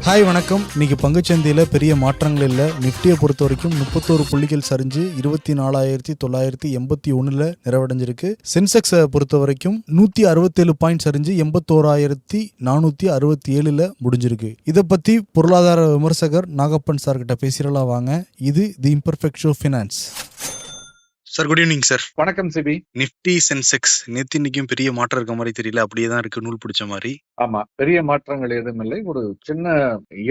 Hi வணக்கம். இன்னைக்கு பங்குச்சந்தையில் பெரிய மாற்றங்கள் இல்லை. நிஃப்டியை பொறுத்த வரைக்கும் 31 புள்ளிகள் சரிஞ்சு 24,981 நிறைவடைஞ்சிருக்கு. சென்செக்ஸை பொறுத்த வரைக்கும் 167 பாயிண்ட் சரிஞ்சு 81,467 முடிஞ்சிருக்கு. இதை பற்றி பொருளாதார விமர்சகர் நாகப்பன் சார்கிட்ட பேசிடலாம் வாங்க. இது the imperfect show finance. Sir, good evening sir. வணக்கம் சிபி. நிஃப்டி சென்செக்ஸ் நேத்து இன்னைக்கும் பெரிய மாற்றம் இருக்க மாதிரி தெரியல, அப்படியே தான் இருக்கு, நூல் பிடிச்ச மாதிரி. ஆமா, பெரிய மாற்றங்கள் எதுவும் இல்லை. ஒரு சின்ன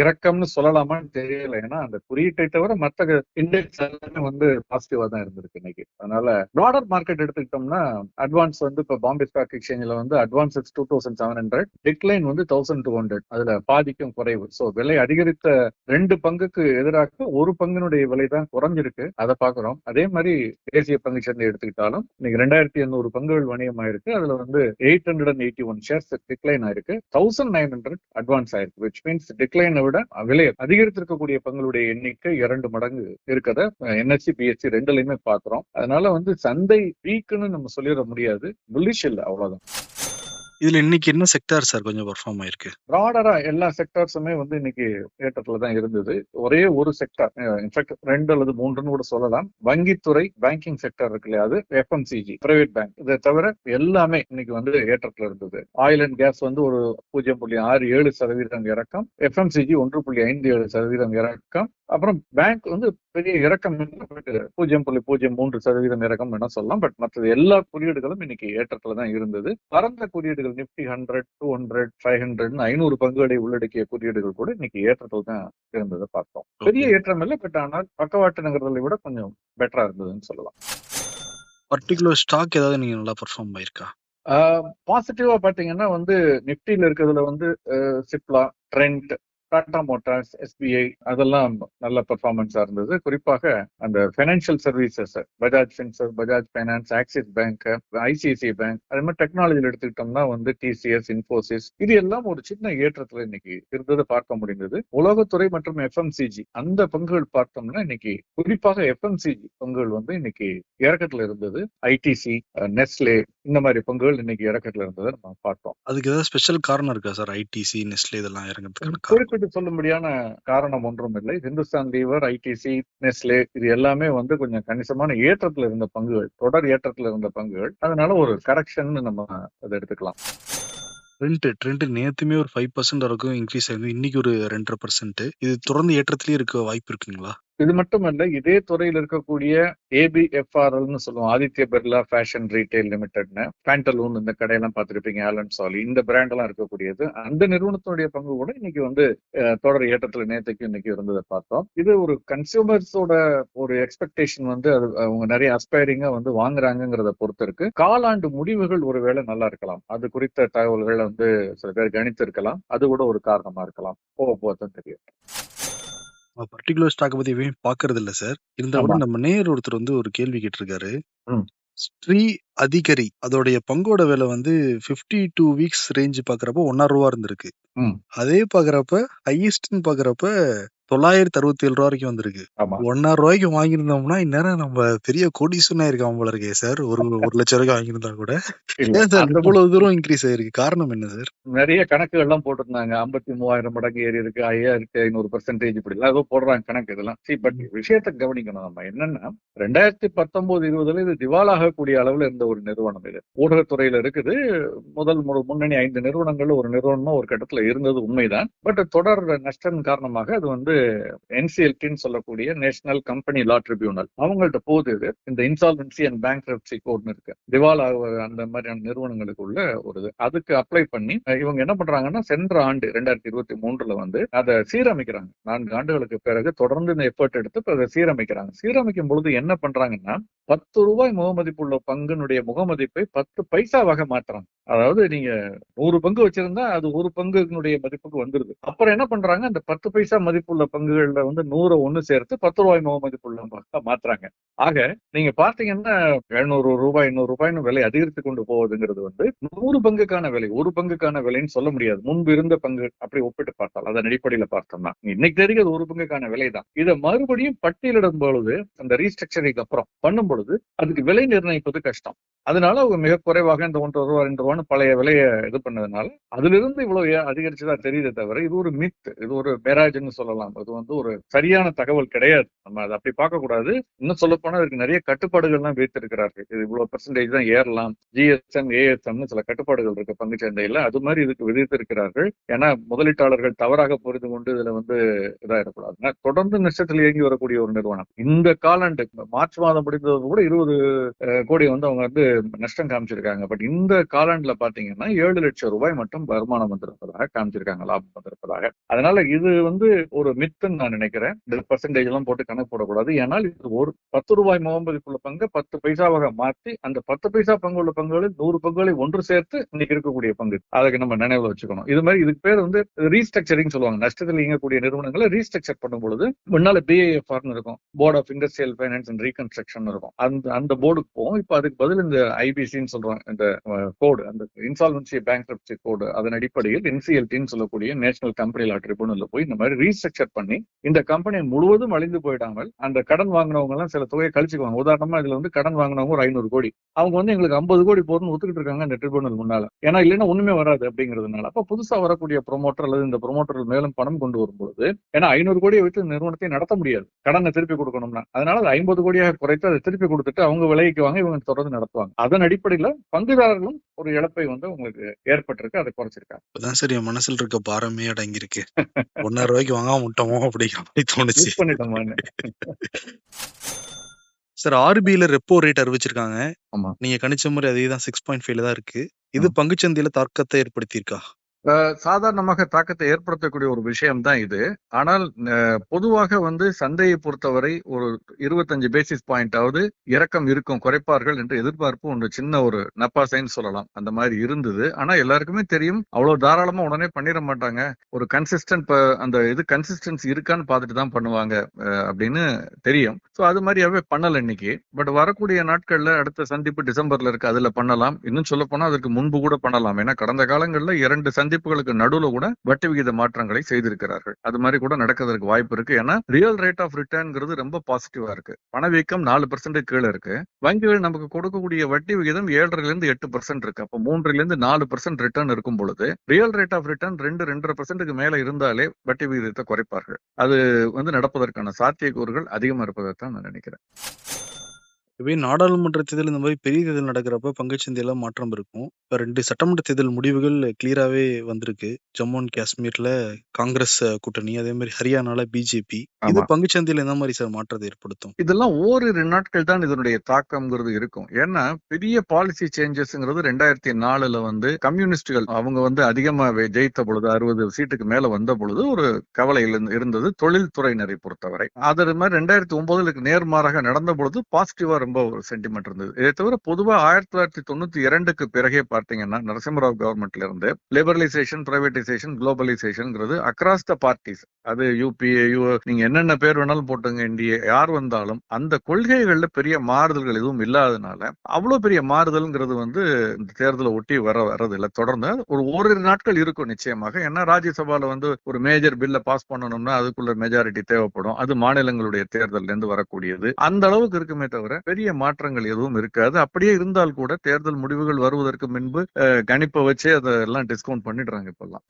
இறக்கம்னு சொல்லலாமான்னு தெரியல. ஏன்னா அந்த குறியீட்டை தவிர மற்ற இண்டெக்ஸ் எல்லாமே பாசிட்டிவா தான் இருந்திருக்கு இன்னைக்கு. அதனால ப்ராடர் மார்க்கெட் எடுத்துக்கிட்டோம்னா அட்வான்ஸ் இப்ப பாம்பே ஸ்டாக் எக்ஸ்சேஞ்சில் அட்வான்ஸ் 2700, டிக்ளைன் 1200. அதுல பாதிக்கும் குறைவு. சோ விலை அதிகரித்த 2 பங்குக்கு எதிராக ஒரு பங்கினுடைய விலை தான் குறைஞ்சிருக்கு. அதை பாக்குறோம். அதே மாதிரி தேசிய பங்குச்சந்தை எடுத்துக்கிட்டாலும் இன்னைக்கு 2800 பங்குகள் வணிகமாயிருக்கு. அதுல 881 ஷேர்ஸ் டிக்ளைன் ஆயிருக்கு. 1900 அட்வான்ஸ் ஆயிருக்கு. which means டிக்ளைனை விட விலை அதிகரித்திருக்கக்கூடிய பங்குடைய எண்ணிக்கை 2 மடங்கு இருக்கத NSE BSE ரெண்டுலயுமே பாக்குறோம். அதனால சந்தை வீக்குன்னு நம்ம சொல்லிட முடியாது. புல்லிஷ் இல்ல, அவ்வளவுதான். இதுல இன்னைக்கு என்ன செக்டார் சார் கொஞ்சம் பெர்ஃபார்ம் ஆயிருக்கு? ப்ராடரா எல்லா செக்டார்ஸுமே இன்னைக்கு ஏற்றத்துல தான் இருந்தது. ஒரே ஒரு செக்டார், இன்ஃபேக்ட் 2 அல்லது 3 கூட சொல்லலாம், வங்கித்துறை பேங்கிங் செக்டார் இருக்கு இல்லையா, அது FMCG பிரைவேட் பேங்க். இதை தவிர எல்லாமே இன்னைக்கு ஏற்றத்துல இருந்தது. ஆயில் அண்ட் கேஸ் ஒரு 0.67% இறக்கம், FMCG 1.57% இறக்கம், அப்புறம் பேங்க் பெரிய இறக்கம் 0.03% இறக்கம் என்ன சொல்லலாம். பட் மற்ற எல்லா குறியீடுகளும் இன்னைக்கு ஏற்றத்துல தான் இருந்தது. பரந்த குறியீடுகள் நிப்டி 100, 200, 500, 500 பங்குகளை உள்ளடக்கிய குறியீடுகள் கூட இன்னைக்கு ஏற்றத்தில் தான் இருந்ததை பார்த்தோம். பெரிய ஏற்றம் இல்லை, பட் ஆனால் பக்கவாட்டு நகர்தலை விட கொஞ்சம் பெட்டரா இருந்ததுன்னு சொல்லலாம். பர்டிகுலர் ஸ்டாக் ஏதாவது நீங்க நல்லா பெர்ஃபார்ம் ஆயிருக்கா? பாசிட்டிவா பாத்தீங்கன்னா நிப்டியில இருக்கிறதுல Cipla, trend, Tata Motors, SBI அதெல்லாம் நல்ல பெர்ஃபார்மன்ஸா இருந்தது. குறிப்பாக அந்த financial services, Bajaj Finserv, Bajaj finance, axis bank, ICICI bank, அதே மாதிரி டெக்னாலஜியில் எடுத்துக்கிட்டோம்னா TCS, இன்ஃபோசிஸ், இது எல்லாம் ஒரு சின்ன ஏற்றத்துல இன்னைக்கு இருந்ததை பார்க்க முடிந்தது. உலகத்துறை மற்றும் FMCG அந்த பங்குகள் பார்த்தோம்னா இன்னைக்கு குறிப்பாக FMCG பங்குகள் இன்னைக்கு இறக்கத்துல இருந்தது. ITC, நெஸ்லே இந்த மாதிரி பங்குகள் இன்னைக்கு இறக்கத்துல இருந்ததை நம்ம பார்த்தோம். அதுக்கு ஏதாவது ஸ்பெஷல் காரணம் இருக்கா சார்? ITC, நெஸ்லே இதெல்லாம் இறங்கிறதுக்கு சொல்லும்படியான காரணம் ஒன்றும் இல்லை. ஹிந்துஸ்தான் லீவர், ITC, நெஸ்லே இது எல்லாமே கொஞ்சம் கணிசமான ஏற்றத்துல இருந்த பங்குகள், தொடர் ஏற்றத்துல இருந்த பங்குகள். அதனால ஒரு கரெக்ஷன் நம்ம அதை எடுத்துக்கலாம். ட்ரெண்ட் நேத்துமே ஒரு 5% வரைக்கும் இன்க்ரீஸ் ஆயிருந்து, இன்னைக்கு ஒரு 2.5%. இது தொடர்ந்து ஏற்றத்திலேயே இருக்க வாய்ப்பு இருக்குங்களா? இது மட்டுமல்ல, இதே துறையில் இருக்கக்கூடிய ABFRL சொல்லுவோம், ஆதித்ய பிர்லா ஃபேஷன் ரீட்டைல் லிமிடெட்னு, பேண்டலூன் இந்த கடையெல்லாம் பார்த்துருப்பீங்க, ஆலன் சாலி இந்த பிராண்ட் எல்லாம் இருக்கக்கூடியது. அந்த நிறுவனத்தினுடைய பங்கு கூட இன்னைக்கு தொடர் ஏற்றத்துல நேற்றுக்கு இன்னைக்கு இருந்ததை பார்த்தோம். இது ஒரு கன்சியூமர்ஸோட ஒரு எக்ஸ்பெக்டேஷன் அது அவங்க நிறைய அஸ்பைரிங்கா வாங்குறாங்கிறத பொறுத்து இருக்கு. காலாண்டு முடிவுகள் ஒருவேளை நல்லா இருக்கலாம். அது குறித்த தகவல்களை சில பேர் கணித்து இருக்கலாம். அது கூட ஒரு காரணமா இருக்கலாம். போக போதான் தெரியும். பர்டிகுலர் ஸ்டாக் பத்தி எதுவும் பாக்குறது இல்ல சார். இருந்தா கூட நம்ம நேர் ஒருத்தர் ஒரு கேள்வி கேட்டிருக்காரு. ஸ்ரீ அதிகரி அதோடைய பங்கோட விலை 52 வீக்ஸ் ரேஞ்ச் பாக்குறப்ப ₹1.5 இருந்திருக்கு. அதே பாக்குறப்ப ஹையஸ்ட்னு பாக்குறப்ப ₹967 வரைக்கும் வந்திருக்கு. ₹1.5 வாங்கியிருந்தோம்னா இந்நேரம் நம்ம பெரிய கோடீஸ்வரனா இருக்காம போல இருக்கே சார். ஒரு ₹1,00,000 வாங்கியிருந்தா கூட. ஏன் சார் இவ்வளவு தூரம் இன்க்ரீஸ் ஆயிருக்கு? காரணம் என்ன சார்? நிறைய கணக்குகள் எல்லாம் போட்டிருந்தாங்க. 53,000 மடங்கு ஏறி இருக்கு, 5,500% இப்படி எல்லாம் ஏதோ போடுறாங்க கணக்கு. இதெல்லாம் பட் விஷயத்தை கவனிக்கணும். நம்ம என்னன்னா 2019-20 இது திவாலாகக்கூடிய அளவுல இருந்த ஒரு நிறுவனம். இது ஊடகத்துறையில இருக்குது. முன்னணி 5 நிறுவனங்கள் ஒரு நிறுவனமா ஒரு கட்டத்துல இருந்தது உண்மைதான். பட் தொடர் நஷ்டம் காரணமாக அது NCLT சொல்லக்கூடிய நேஷனல் கம்பெனி லா ட்ரிபியூனல் அவங்கள்ட்ட போகுது. இந்த இன்சால்வென்சி அண்ட் பேங்க்ரப்சி கோட்னு இருக்கு, திவாலா அந்த மாதிரியான நிறுவனங்களுக்குள்ள ஒரு அதுக்கு அப்ளை பண்ணி இவங்க என்ன பண்றாங்கன்னா சென்ற ஆண்டு 2023 அதை சீரமைக்கிறாங்க. 4 ஆண்டுகளுக்கு பிறகு தொடர்ந்து இந்த எஃபர்ட் எடுத்து அதை சீரமைக்கிறாங்க. சீரமைக்கும் பொழுது என்ன பண்றாங்கன்னா ₹10 முகமதிப்புள்ள பங்குனுடைய முகமதிப்பை 10 பைசாவாக மாற்றுறாங்க. அதாவது நீங்க 100 பங்கு வச்சிருந்தா அது 1 பங்குனுடைய மதிப்புக்கு வந்துருது. அப்புறம் என்ன பண்றாங்க, அந்த 10 பைசா மதிப்புள்ள உள்ள பங்குகள்ல வந்து 100 ஒண்ணு சேர்த்து 10 ரூபாய் மதிப்புள்ள பங்கா மாத்துறாங்க. ஆக நீங்க பாத்தீங்கன்னா 700 ரூபாய் 800 ரூபாய்னு விலை அதிகரித்து கொண்டு போவதுங்கிறது வந்து 100 பங்குக்கான விலை, ஒரு பங்குக்கான விலைன்னு சொல்ல முடியாது. முன்பு இருந்த பங்கு அப்படி ஒப்பிட்டு பார்த்தால் அதன் அடிப்படையில பார்த்தோம்னா இன்னைக்கு தெரியுது ஒரு பங்குக்கான விலை தான். இதை மறுபடியும் பட்டியலிடும் பொழுது அந்த ரீஸ்ட்ரக்சரிங் அப்புறம் பண்ணும் பொழுது அதுக்கு விலை நிர்ணயிப்பது கஷ்டம். அதனால அவங்க மிக குறைவாக இந்த 1 ரூபா 2 ரூபான்னு பழைய விலையை இது பண்ணதுனால அதுல இருந்து இவ்வளவு அதிகரிச்சுதான் தெரியுதே தவிர இது ஒரு மித், இது ஒரு மேராஜ்னு சொல்லலாம். இது வந்து ஒரு சரியான தகவல் கிடையாது. நம்ம அதை அப்படி பார்க்க கூடாது. இன்னும் சொல்ல போனா அதுக்கு நிறைய கட்டுப்பாடுகள்லாம் வைத்திருக்கிறார்கள். இது இவ்வளவு பெர்சன்டேஜ் தான் ஏறலாம், ஜிஎஸ்எம் ஏஎஸ்எம்னு சில கட்டுப்பாடுகள் இருக்கு பங்கு சந்தையில, அது மாதிரி இதுக்கு விதித்திருக்கிறார்கள். ஏன்னா முதலீட்டாளர்கள் தவறாக புரிந்து கொண்டு இதுல வந்து இதாயிடக்கூடாது. தொடர்ந்து நஷ்டத்தில் இயங்கி வரக்கூடிய ஒரு நிறுவனம் இந்த காலாண்டு மார்ச் மாதம் முடிந்தது கூட 20 கோடி வந்து அவங்க வந்து நஷ்டம் காமிச்சிருக்காங்க. பட் இந்த காலாண்டுல பாத்தீங்கன்னா 7 லட்சம் ரூபாய் மட்டும் வருமானம் வந்திருப்பதாக காமிச்சிருக்காங்க, லாபம் வந்திருப்பதாக. அதனால இது வந்து ஒரு மித்துன்னு நான் நினைக்கிறேன். இந்த பெர்சன்டேஜ் எல்லாம் போட்டு கணக்கு போடக்கூடாது. ஏன்னால் இது ஒரு 10 ரூபாய் மதிப்புள்ள பங்கு 10 பைசாவாக மாற்றி அந்த 10 பைசா பங்கு உள்ள பங்குகளில் 100 பங்குகளை ஒன்று சேர்த்து இன்னைக்கு இருக்கக்கூடிய பங்கு. அதுக்கு நம்ம நினைவுல வச்சுக்கணும். இது மாதிரி இதுக்கு பேர் வந்து ரீஸ்ட்ரக்சரிங் சொல்லுவாங்க. நஷ்டத்தில் இயங்கக்கூடிய நிறுவனங்களை ரீஸ்ட்ரக்சர் பண்ணும் பொழுது முன்னால பிஐஎஃப்ஆர்னு இருக்கும், board of industrial finance and reconstruction இருக்கும். அந்த போர்டுக்கு போகும். இப்ப அதுக்கு பதில் இந்த ஐபிசின்னு சொல்றாங்க, இந்த கோடு, அந்த இன்சால்வன்சி பேங்க்ரப்சி கோடு, அதன் அடிப்படையில் என்சிஎல்டின்னு சொல்லக்கூடிய நேஷனல் கம்பெனி லா ட்ரிபியூனல்ல போய் இந்த மாதிரி ரீஸ்ட்ரக்சர் பண்ணி இந்த கம்பெனி முழுவதும் அழிந்து போயிடாமல் அந்த கடன் வாங்கினவங்க எல்லாம் சில தொகையை கழிச்சுக்குவாங்க. உதாரணமா இதுல வந்து கடன் வாங்கினவங்க ஒரு 500 கோடி, அவங்க வந்து எங்களுக்கு 50 கோடி போறன்னு ஒத்துக்கிட்டு இருக்காங்க இந்த ட்ரிபியூனல் முன்னால. ஏன்னா இல்லைன்னா ஒண்ணுமே வராது அப்படிங்கிறதுனால. அப்ப புதுசா வரக்கூடிய ப்ரொமோட்டர் அல்லது இந்த ப்ரொமோட்டர்கள் மேலும் பணம் கொண்டு வரும்போது, ஏன்னா 500 கோடியை விட்டு நிறுவனத்தை நடத்த முடியாது, கடனை திருப்பி கொடுக்கணும்னா. அதனால அது 50 கோடியாக குறைத்து அதை திருப்பி கொடுத்துட்டு அவங்க விலைக்கு வாங்க, இவங்க தொடர்ந்து நடத்துவாங்க. அதன் அடிப்படையில பங்குதாரர்களும் ஒரு இழப்பை வந்து உங்களுக்கு ஏற்பட்டிருக்கு, அதை குறைச்சிருக்காங்க. இப்பதான் சரி என் மனசுல இருக்க பாரமே அடங்கியிருக்கு. 1.5 ரூபாய்க்கு வாங்காம விட்டோமோ அப்படிங்கிற மாதிரி தோணுச்சு. சார், ஆர்பிஐல ரெப்போ ரேட் அறிவிச்சிருக்காங்க. ஆமா, நீங்க கணிச்ச மாதிரி அதேதான் 6.5 தான் இருக்கு. இது பங்குச்சந்தையில தாக்கத்தை ஏற்படுத்தியிருக்கா? சாதாரணமாக தாக்கத்தை ஏற்படுத்தக்கூடிய ஒரு விஷயம் தான் இது. ஆனால் பொதுவாக வந்து சந்தையை பொறுத்தவரை ஒரு 25 பேசிஸ் பாயிண்டாவது இறக்கம் இருக்கும், குறைப்பார்கள் என்று எதிர்பார்ப்பு ஒன்று சின்ன ஒரு நப்பாசைன்னு சொல்லலாம், அந்த மாதிரி இருந்தது. ஆனா எல்லாருக்குமே தெரியும் அவ்வளவு தாராளமா உடனே பண்ணிட மாட்டாங்க. ஒரு கன்சிஸ்டன்ட் அந்த இது கன்சிஸ்டன்சி இருக்கான்னு பார்த்துட்டு தான் பண்ணுவாங்க அப்படின்னு தெரியும். ஸோ அது மாதிரியாவே பண்ணல இன்னைக்கு. பட் வரக்கூடிய நாட்கள்ல அடுத்த சந்திப்பு டிசம்பர்ல இருக்கு, அதுல பண்ணலாம். இன்னும் சொல்ல போனா அதற்கு முன்பு கூட பண்ணலாம். ஏன்னா கடந்த காலங்களில் 2 சந்திப்புகளுக்கு நடுவுல கூட வட்டி விகித மாற்றங்களை செய்திருக்கிறார்கள். அது மாதிரி கூட நடக்கிறதுக்கு வாய்ப்பு இருக்கு. ஏன்னா ரியல் ரேட் ஆஃப் ரிட்டர்ன்ங்கிறது ரொம்ப பாசிட்டிவா இருக்கு. பணவீக்கம் 4% கீழே இருக்கு. வங்கிகள் நமக்கு கொடுக்கக்கூடிய வட்டி விகிதம் 7.5% 8% இருக்கு. அப்போ 3% 4% ரிட்டர்ன் இருக்கும் பொழுது ரியல் ரேட் ஆஃப் ரிட்டர்ன் 2-2.5% மேல இருந்தாலே வட்டி விகிதத்தை குறைப்பார்கள். அது வந்து நடப்பதற்கான சாத்தியக்கூறுகள் அதிகமா இருப்பதை தான் நான் நினைக்கிறேன். இதுவே நாடாளுமன்ற தேர்தல் இந்த மாதிரி பெரிய தேர்தல் நடக்கிறப்ப பங்குச்சந்தையில மாற்றம் இருக்கும். இப்ப 2 சட்டமன்ற தேர்தல் முடிவுகள் கிளியராவே வந்திருக்கு. ஜம்மு அண்ட் காஷ்மீர்ல காங்கிரஸ் கூட்டணி, அதே மாதிரி ஹரியானால பிஜேபி. இது பங்குச்சந்தையில எந்த மாதிரி சார் மாற்றத்தை ஏற்படுத்தும்? இதெல்லாம் ஓரிரு நாட்கள் தான் இதனுடைய தாக்கம்ங்கிறது இருக்கும். ஏன்னா பெரிய பாலிசி சேஞ்சஸ்ங்கிறது 2004 வந்து கம்யூனிஸ்டுகள் அவங்க வந்து அதிகமா ஜெயித்த பொழுது 60 சீட்டுக்கு மேல வந்த பொழுது ஒரு கவலை இருந்தது தொழில்துறையினரை பொறுத்தவரை. அது மாதிரி 2009 நேர்மாறாக நடந்த பொழுது பாசிட்டிவா ரொம்ப ஒரு சென்டிமெண்ட் இருந்தது. இதை தவிர பொதுவா 1992க்கு பிறகே பார்த்தீங்கன்னா நரசிம்மராவ் கவர்மெண்ட்ல இருந்து liberalisation, privatisation, globalisation across the parties, அது யூபிஏ நீங்க என்னென்ன பேர் வேணாலும் போட்டுங்க, என்டிஏ யார் வந்தாலும் அந்த கொள்கைகள்ல பெரிய மாறுதல்கள் எதுவும் இல்லாதனால அவ்வளவு பெரிய மாறுதல்ங்கிறது வந்து இந்த தேர்தலை ஒட்டி வர்றது இல்லை. தொடர்ந்து ஓரிரு நாட்கள் இருக்கும் நிச்சயமாக. ஏன்னா ராஜ்யசபால வந்து ஒரு மேஜர் பில்ல பாஸ் பண்ணணும்னா அதுக்குள்ள மெஜாரிட்டி தேவைப்படும். அது மாநிலங்களுடைய தேர்தல்ல இருந்து வரக்கூடியது. அந்த அளவுக்கு இருக்குமே தவிர பெரிய மாற்றங்கள் எதுவும் இருக்காது. அப்படியே இருந்தால் கூட தேர்தல் முடிவுகள் வருவதற்கு முன்பு கணிப்பை வச்சே அதெல்லாம் டிஸ்கவுண்ட் பண்ணிடுறாங்க இப்பெல்லாம்.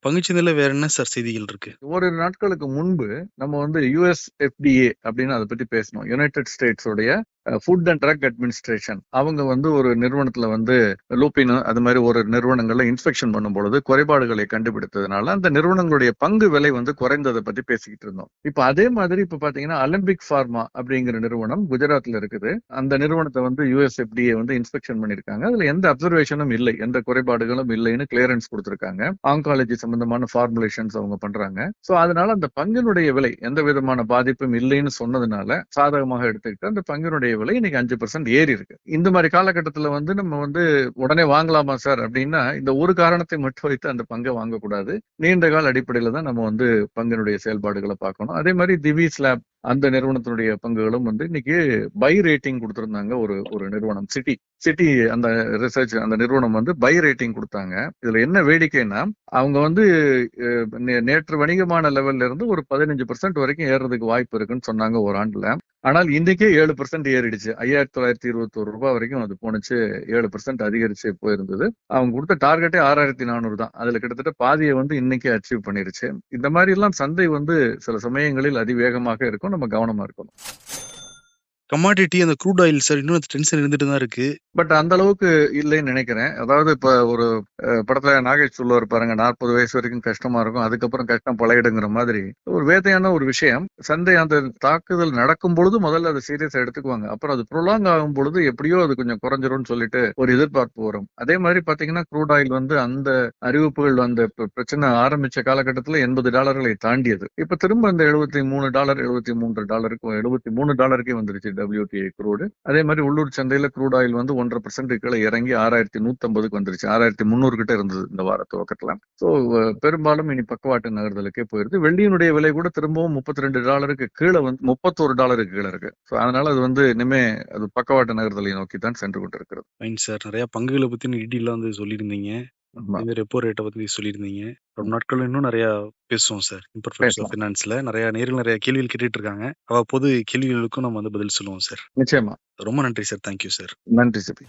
பங்குச்சந்தையில வேற என்ன சார் செய்திகள் இருக்கு? ஓரிரு நாட்களுக்கு முன்பு நம்ம வந்து USFDA அப்படின்னு அதை பத்தி பேசணும். யுனைடெட் ஸ்டேட்ஸ் உடைய ஃபுட் அண்ட் ட்ரக் அட்மினிஸ்ட்ரேஷன் அவங்க வந்து ஒரு நிறுவனத்துல வந்து லூப்பின் அது மாதிரி ஒரு நிறுவனங்கள்ல இன்ஸ்பெக்ஷன் பண்ணும் பொழுது குறைபாடுகளை கண்டுபிடித்ததுனால அந்த நிறுவனங்களுடைய பங்கு விலை வந்து குறைந்ததை பத்தி பேசிக்கிட்டு இருந்தோம். இப்ப அதே மாதிரி இப்ப பாத்தீங்கன்னா அலிம்பிக் ஃபார்மா அப்படிங்கிற நிறுவனம் குஜராத்ல இருக்குது. அந்த நிறுவனத்தை வந்து USFDA வந்து இன்ஸ்பெக்ஷன் பண்ணிருக்காங்க. அதுல எந்த அப்சர்வேஷனும் இல்லை, எந்த குறைபாடுகளும் இல்லைன்னு கிளியரன்ஸ் கொடுத்திருக்காங்க. ஆங்காலஜி சம்பந்தமான ஃபார்முலேஷன்ஸ் அவங்க பண்றாங்க. சோ அதனால அந்த பங்கினுடைய விலை எந்த விதமான பாதிப்பும் இல்லைன்னு சொன்னதுனால சாதகமாக எடுத்துக்கிட்டு அந்த பங்கினுடைய பங்கினுடைய விலை இன்னைக்கு 5% ஏறி இருக்கு. இந்த மாதிரி காலகட்டத்துல வந்து நம்ம வந்து உடனே வாங்கலாமா சார் அப்படின்னா, இந்த ஒரு காரணத்தை மட்டும் வைத்து அந்த பங்கை வாங்கக்கூடாது. நீண்ட கால அடிப்படையில தான் நம்ம வந்து பங்கினுடைய செயல்பாடுகளை பார்க்கணும். அதே மாதிரி திவி ஸ்லாப் அந்த நிறுவனத்தினுடைய பங்குகளும் வந்து இன்னைக்கு பை ரேட்டிங் கொடுத்திருந்தாங்க. ஒரு நிறுவனம் சிட்டி அந்த ரிசர்ச் அந்த நிறுவனம் வந்து பை ரேட்டிங் கொடுத்தாங்க. இதுல என்ன வேடிக்கைன்னா, அவங்க வந்து நேற்று வணிகமான லெவல்ல இருந்து ஒரு 15% வரைக்கும் ஏறதுக்கு வாய்ப்பு இருக்குன்னு சொன்னாங்க ஒரு ஆண்டுல. ஆனால் இன்னைக்கே 7% ஏறிடுச்சு. 5,921 ரூபாய் வரைக்கும் அது போனுச்சு. 7% அதிகரிச்சு போயிருந்தது. அவங்க கொடுத்த டார்கெட்டே 6,400 தான். அதுல கிட்டத்தட்ட பாதியை வந்து இன்னைக்கே அச்சீவ் பண்ணிருச்சு. இந்த மாதிரி எல்லாம் சந்தை வந்து சில சமயங்களில் அதிவேகமாக இருக்கும். நம்ம கவனமா இருக்கணும். கமாடிட்டி அந்த க்ரூட் ஆயில் சார் இன்னும் டென்ஷன் இருந்துட்டு தான் இருக்கு. பட் அந்த அளவுக்கு இல்லைன்னு நினைக்கிறேன். அதாவது இப்ப ஒரு படத்துல நாகேஷ் சொல்லுவார் பாருங்க, 40 வயசு வரைக்கும் கஷ்டமா இருக்கும், அதுக்கப்புறம் கஷ்டம் பழகிடுங்கிற மாதிரி ஒரு வேதையான ஒரு விஷயம். சந்தை அந்த தாக்குதல் நடக்கும் பொழுது முதல்ல அதை சீரியஸா எடுத்துக்குவாங்க. அப்புறம் அது ப்ரொலாங் ஆகும் பொழுது எப்படியோ அது கொஞ்சம் குறைஞ்சிரும்னு சொல்லிட்டு ஒரு எதிர்பார்ப்பு வரும். அதே மாதிரி பாத்தீங்கன்னா க்ரூட் ஆயில் வந்து அந்த அறிவிப்புகள் அந்த பிரச்சனை ஆரம்பிச்ச காலகட்டத்துல $80 தாண்டியது. இப்ப திரும்ப இந்த $73 $73 வந்துருச்சு WTI க்ரூடு. அதே மாதிரி உள்ளூர் சந்தையில க்ரூட் ஆயில் வந்து 1.5% கீழே இறங்கி 6,150 வந்துருச்சு. 6,300 கிட்ட இருந்தது இந்த வார துவக்கத்துல. சோ பெரும்பாலும் இனி பக்கவாட்டு நகர்தலுக்கே போயிருது. வெள்ளியினுடைய விலை கூட திரும்பவும் $32 கீழே வந்து $31 கீழே இருக்கு. சோ அதனால அது வந்து இனிமே அது பக்கவாட்டு நகர்தலை நோக்கி தான் சென்று கொண்டிருக்கிறது. Fine sir. நிறைய பங்குகளை பத்தி டீட்டெயிலா வந்து சொல்லியிருந்தீங்க. இந்த ரெப்போ ரேட்டை பத்தி சொல்லியிருந்தீங்க. ரொம்ப நாட்கள் இன்னும் நிறைய பேசுவோம் சார். இம்பர்ஃபெக்ட்ஸ் ஆஃப் ஃபினான்ஸ்ல நிறைய நேரில் நிறைய கேள்விகள் கேட்டுட்டு இருக்காங்க. அவ்வப்போது கேள்விகளுக்கும் நம்ம வந்து பதில் சொல்லுவோம் சார். நிச்சயமா. ரொம்ப நன்றி சார். Thank you sir. நன்றி சிபி.